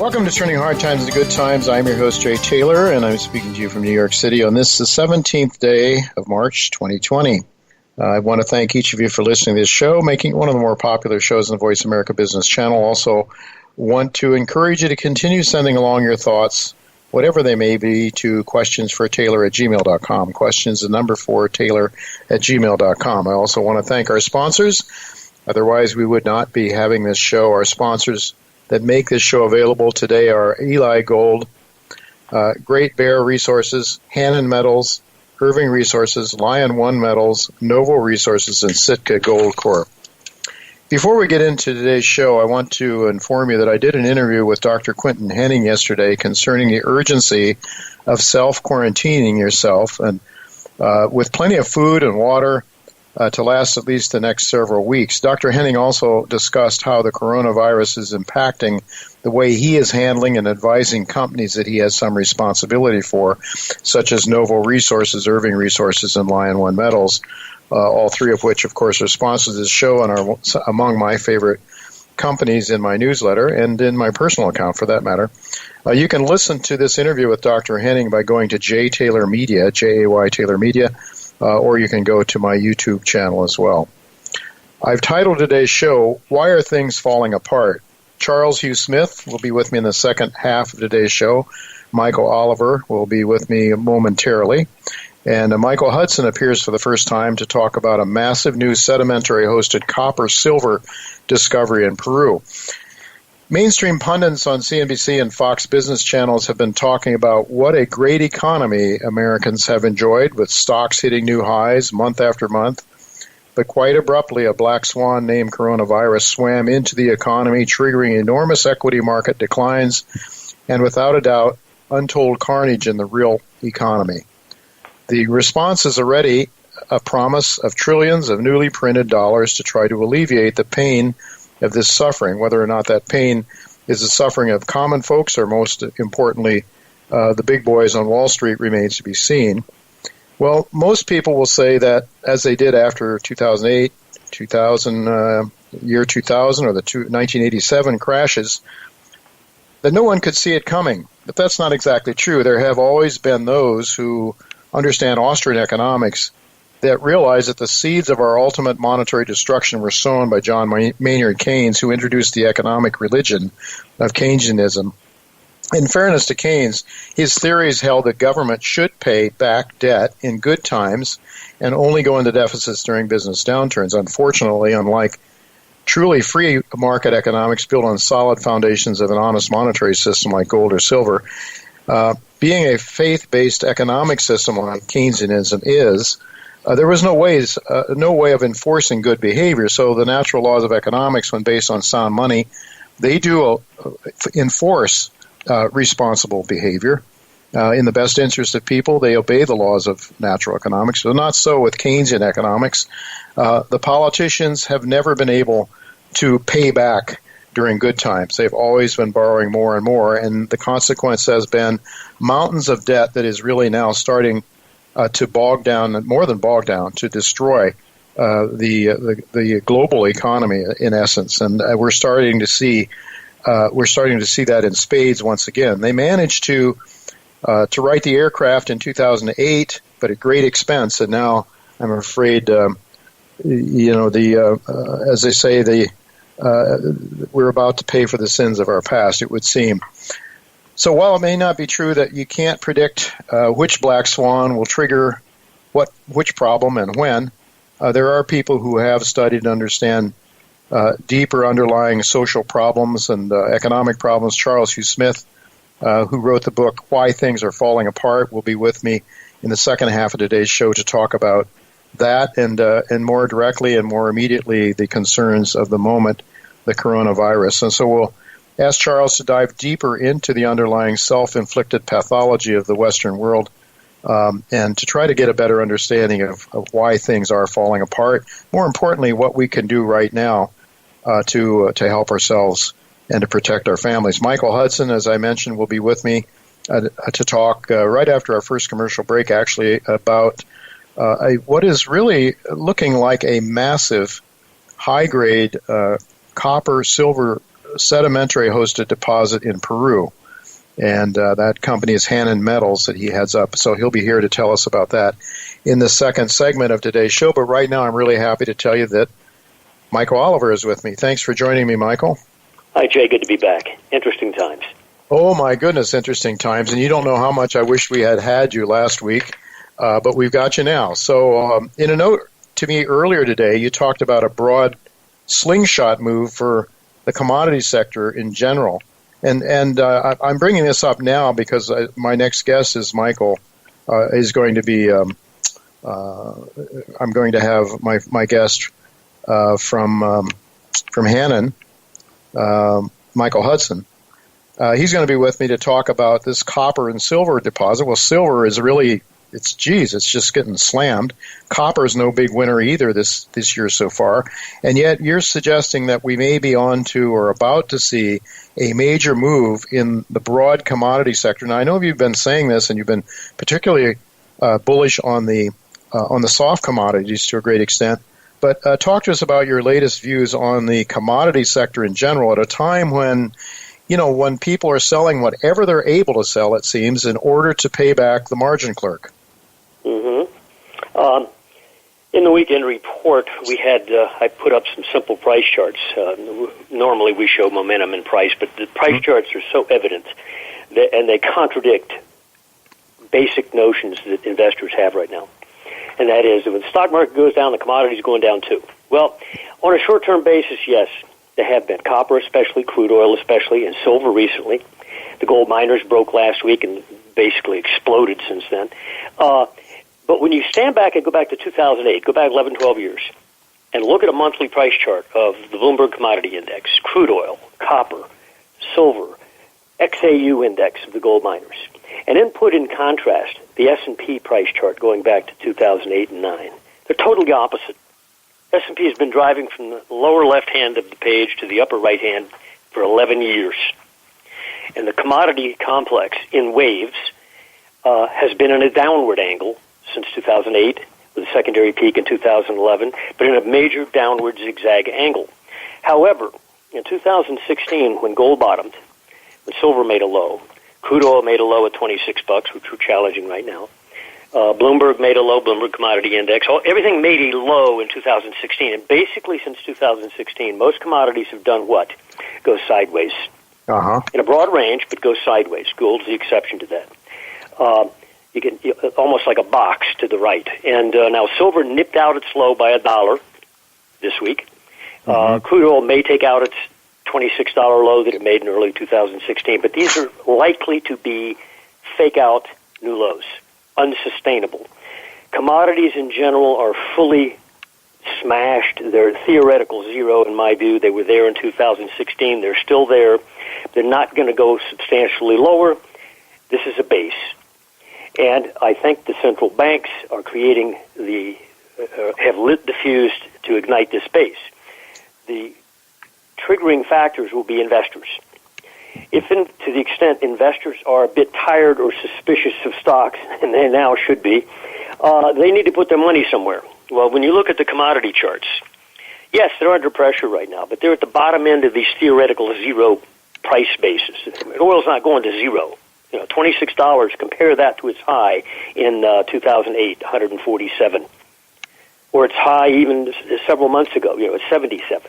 Welcome to Turning Hard Times into Good Times. I'm your host, Jay Taylor, and I'm speaking to you from New York City on this, the 17th day of March, 2020. I want to thank each of you for listening to this show, making it one of the more popular shows on the Voice America Business Channel. Also want to encourage you to continue sending along your thoughts, whatever they may be, to questionsfortaylor@gmail.com. Questions, the number 4, Taylor@gmail.com. I also want to thank our sponsors. Otherwise, we would not be having this show. Our sponsors that make this show available today are Eli Gold, Great Bear Resources, Hannon Metals, Irving Resources, Lion One Metals, Novo Resources, and Sitka Gold Corp. Before we get into today's show, I want to inform you that I did an interview with Dr. Quinton Henning yesterday concerning the urgency of self-quarantining yourself and with plenty of food and water to last at least the next several weeks. Dr. Henning also discussed how the coronavirus is impacting the way he is handling and advising companies that he has some responsibility for, such as Novo Resources, Irving Resources, and Lion One Metals, all three of which, of course, are sponsors of this show and are among my favorite companies in my newsletter and in my personal account, for that matter. You can listen to this interview with Dr. Henning by going to Jay Taylor Media, Jay Taylor Media, or you can go to my YouTube channel as well. I've titled today's show, Why Are Things Falling Apart? Charles Hugh Smith will be with me in the second half of today's show. Michael Oliver will be with me momentarily. And Michael Hudson appears for the first time to talk about a massive new sedimentary-hosted copper-silver discovery in Peru. Mainstream pundits on CNBC and Fox Business channels have been talking about what a great economy Americans have enjoyed, with stocks hitting new highs month after month. But quite abruptly, a black swan named coronavirus swam into the economy, triggering enormous equity market declines and, without a doubt, untold carnage in the real economy. The response is already a promise of trillions of newly printed dollars to try to alleviate the pain of this suffering. Whether or not that pain is the suffering of common folks or, most importantly, the big boys on Wall Street remains to be seen. Well, most people will say that, as they did after 2008, 2000, year 2000, or the 1987 crashes, that no one could see it coming. But that's not exactly true. There have always been those who understand Austrian economics that realize that the seeds of our ultimate monetary destruction were sown by John Maynard Keynes, who introduced the economic religion of Keynesianism. In fairness to Keynes, his theories held that government should pay back debt in good times and only go into deficits during business downturns. Unfortunately, unlike truly free market economics built on solid foundations of an honest monetary system like gold or silver, being a faith-based economic system like Keynesianism is, there was no way of enforcing good behavior. So the natural laws of economics, when based on sound money, they do enforce responsible behavior. In the best interest of people, they obey the laws of natural economics. But not so with Keynesian economics. The politicians have never been able to pay back during good times. They've always been borrowing more and more, and the consequence has been mountains of debt that is really now starting to bog down, more than bog down, to destroy the global economy in essence. And we're starting to see that in spades once again. They managed to write the aircraft in 2008, but at great expense. And now I'm afraid, as they say, we're about to pay for the sins of our past, it would seem. So while it may not be true that you can't predict which black swan will trigger which problem and when, there are people who have studied and understand deeper underlying social problems and economic problems. Charles Hugh Smith, who wrote the book Why Things Are Falling Apart, will be with me in the second half of today's show to talk about that and more directly and more immediately the concerns of the moment, the coronavirus. And so we'll ask Charles to dive deeper into the underlying self-inflicted pathology of the Western world and to try to get a better understanding of why things are falling apart. More importantly, what we can do right now to help ourselves and to protect our families. Michael Hudson, as I mentioned, will be with me to talk right after our first commercial break, actually, about what is really looking like a massive high-grade copper-silver sedimentary hosted deposit in Peru. And that company is Hannon Metals that he heads up. So he'll be here to tell us about that in the second segment of today's show. But right now, I'm really happy to tell you that Michael Oliver is with me. Thanks for joining me, Michael. Hi, Jay. Good to be back. Interesting times. Oh, my goodness, interesting times. And you don't know how much I wish we had you last week, but we've got you now. So in a note to me earlier today, you talked about a broad slingshot move for the commodity sector in general. And I'm bringing this up now because my next guest is Michael. Is going to be I'm going to have my guest from Hannon, Michael Hudson. He's going to be with me to talk about this copper and silver deposit. Well, silver is really it's just getting slammed. Copper is no big winner either this year so far, and yet you're suggesting that we may be on to or about to see a major move in the broad commodity sector. Now, I know you've been saying this, and you've been particularly bullish on the soft commodities to a great extent. But talk to us about your latest views on the commodity sector in general at a time when, when people are selling whatever they're able to sell, it seems, in order to pay back the margin clerk. Mm-hmm. In the weekend report, we had I put up some simple price charts. Normally we show momentum in price, but the price charts are so evident, and they contradict basic notions that investors have right now. And that is, that when the stock market goes down, the commodities are going down too. Well, on a short-term basis, yes, there have been. Copper especially, crude oil especially, and silver recently. The gold miners broke last week and basically exploded since then. But when you stand back and go back to 2008, go back 11, 12 years, and look at a monthly price chart of the Bloomberg Commodity Index, crude oil, copper, silver, XAU index of the gold miners, and then put in contrast the S&P price chart going back to 2008 and 9, they're totally opposite. S&P has been driving from the lower left hand of the page to the upper right hand for 11 years. And the commodity complex in waves has been in a downward angle since 2008, with a secondary peak in 2011, but in a major downward zigzag angle. However, in 2016, when gold bottomed, when silver made a low, crude oil made a low at $26, which we're challenging right now. Bloomberg made a low, Bloomberg Commodity Index. Everything made a low in 2016. And basically since 2016, most commodities have done what? Go sideways. In a broad range, but go sideways. Gold's the exception to that. You can almost like a box to the right. And now silver nipped out its low by $1 this week. Crude oil may take out its $26 low that it made in early 2016, but these are likely to be fake-out new lows, unsustainable. Commodities in general are fully smashed. They're theoretical zero in my view. They were there in 2016. They're still there. They're not going to go substantially lower. This is a base. And I think the central banks are creating have lit the fuse to ignite this base. The triggering factors will be investors. To the extent investors are a bit tired or suspicious of stocks, and they now should be, they need to put their money somewhere. Well, when you look at the commodity charts, yes, they're under pressure right now, but they're at the bottom end of these theoretical zero price bases. Oil's not going to zero. $26, compare that to its high in 2008, 147, or its high even several months ago, at 77.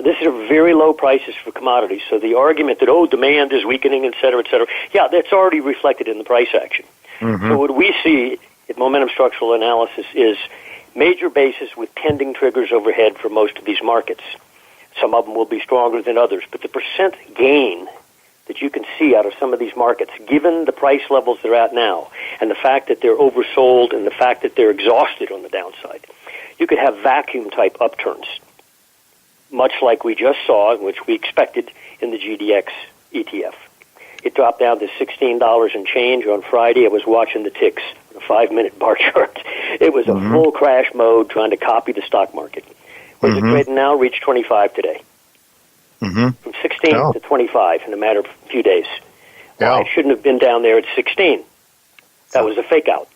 This is very low prices for commodities, so the argument that, demand is weakening, et cetera, yeah, that's already reflected in the price action. So what we see at Momentum Structural Analysis is major bases with pending triggers overhead for most of these markets. Some of them will be stronger than others, but the percent gain that you can see out of some of these markets, given the price levels they're at now, and the fact that they're oversold and the fact that they're exhausted on the downside, you could have vacuum-type upturns, much like we just saw, which we expected in the GDX ETF. It dropped down to $16 and change on Friday. I was watching the ticks, a 5-minute bar chart. It was a full crash mode trying to copy the stock market. Where's it trading now? Reached 25 today. From 16 to 25 in a matter of a few days. It shouldn't have been down there at 16. That was a fake out.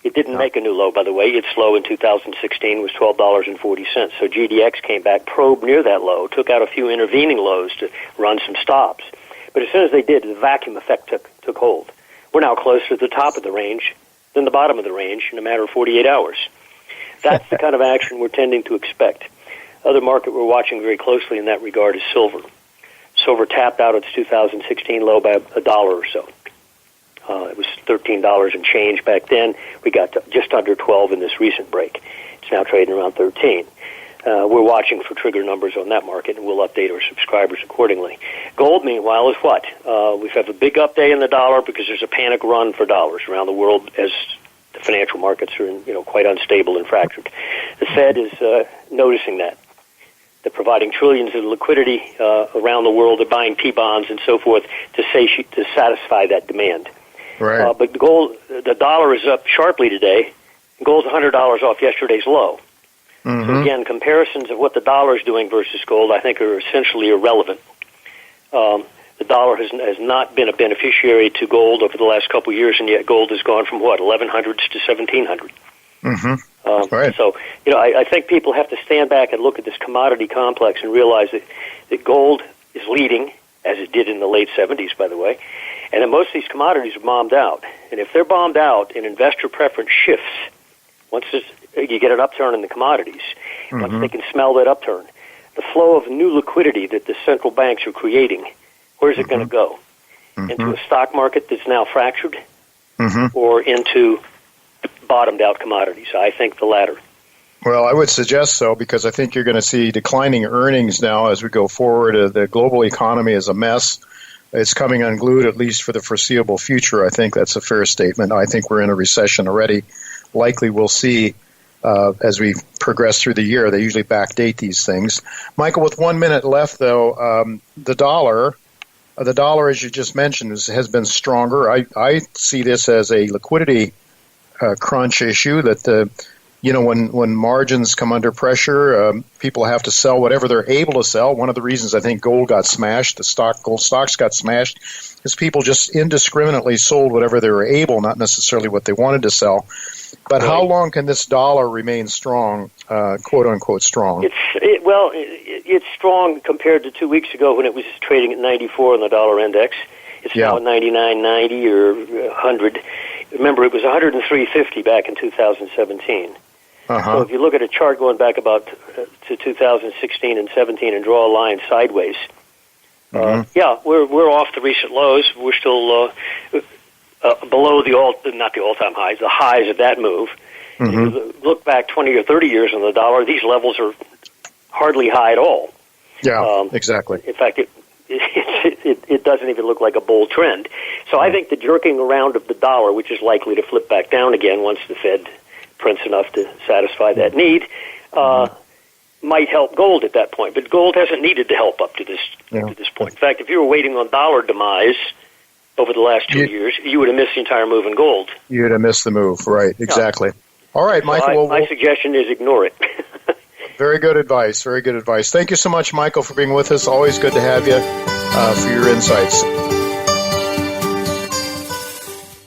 It didn't make a new low, by the way. Its low in 2016 was $12.40. So GDX came back, probed near that low, took out a few intervening lows to run some stops. But as soon as they did, the vacuum effect took hold. We're now closer to the top of the range than the bottom of the range in a matter of 48 hours. That's the kind of action we're tending to expect. Other market we're watching very closely in that regard is silver. Silver tapped out its 2016 low by $1 or so. It was $13 and change back then. We got to just under 12 in this recent break. It's now trading around 13. We're watching for trigger numbers on that market, and we'll update our subscribers accordingly. Gold, meanwhile, is what? We have a big up day in the dollar because there's a panic run for dollars around the world as the financial markets are quite unstable and fractured. The Fed is noticing that. They're providing trillions of liquidity around the world. They're buying T-bonds and so forth to satisfy that demand. Right. But the dollar is up sharply today. Gold's $100 off yesterday's low. Mm-hmm. So again, comparisons of what the dollar is doing versus gold, I think, are essentially irrelevant. The dollar has not been a beneficiary to gold over the last couple of years, and yet gold has gone from, 1100s to 1700. Mm-hmm. Right. So, I think people have to stand back and look at this commodity complex and realize that gold is leading, as it did in the late 70s, by the way, and that most of these commodities are bombed out. And if they're bombed out and investor preference shifts, once you get an upturn in the commodities, once they can smell that upturn, the flow of new liquidity that the central banks are creating, where's it going to go? Into a stock market that's now fractured or into bottomed out commodities? I think the latter. Well, I would suggest so because I think you're going to see declining earnings now as we go forward. The global economy is a mess. It's coming unglued, at least for the foreseeable future. I think that's a fair statement. I think we're in a recession already. Likely we'll see as we progress through the year. They usually backdate these things. Michael, with 1 minute left, though, the dollar, as you just mentioned, has been stronger. I see this as a liquidity crunch issue that when margins come under pressure, people have to sell whatever they're able to sell. One of the reasons I think gold got smashed, gold stocks got smashed, is people just indiscriminately sold whatever they were able, not necessarily what they wanted to sell. But how long can this dollar remain strong, quote unquote strong? It's strong compared to 2 weeks ago when it was trading at 94 on the dollar index. It's now at 99.90 or 100. Remember, it was 103.50 back in 2017. So if you look at a chart going back about to 2016 and 17 and draw a line sideways, we're off the recent lows. We're still below not the all-time highs, the highs of that move. If you look back 20 or 30 years on the dollar, these levels are hardly high at all. Yeah, exactly. In fact, it doesn't even look like a bull trend. So I think the jerking around of the dollar, which is likely to flip back down again once the Fed prints enough to satisfy that need, might help gold at that point. But gold hasn't needed to help up to this point. In fact, if you were waiting on dollar demise over the last 2 years, you would have missed the entire move in gold. You would have missed the move, right? Exactly. Yeah. All right, Michael. My suggestion is ignore it. Very good advice. Very good advice. Thank you so much, Michael, for being with us. Always good to have you for your insights.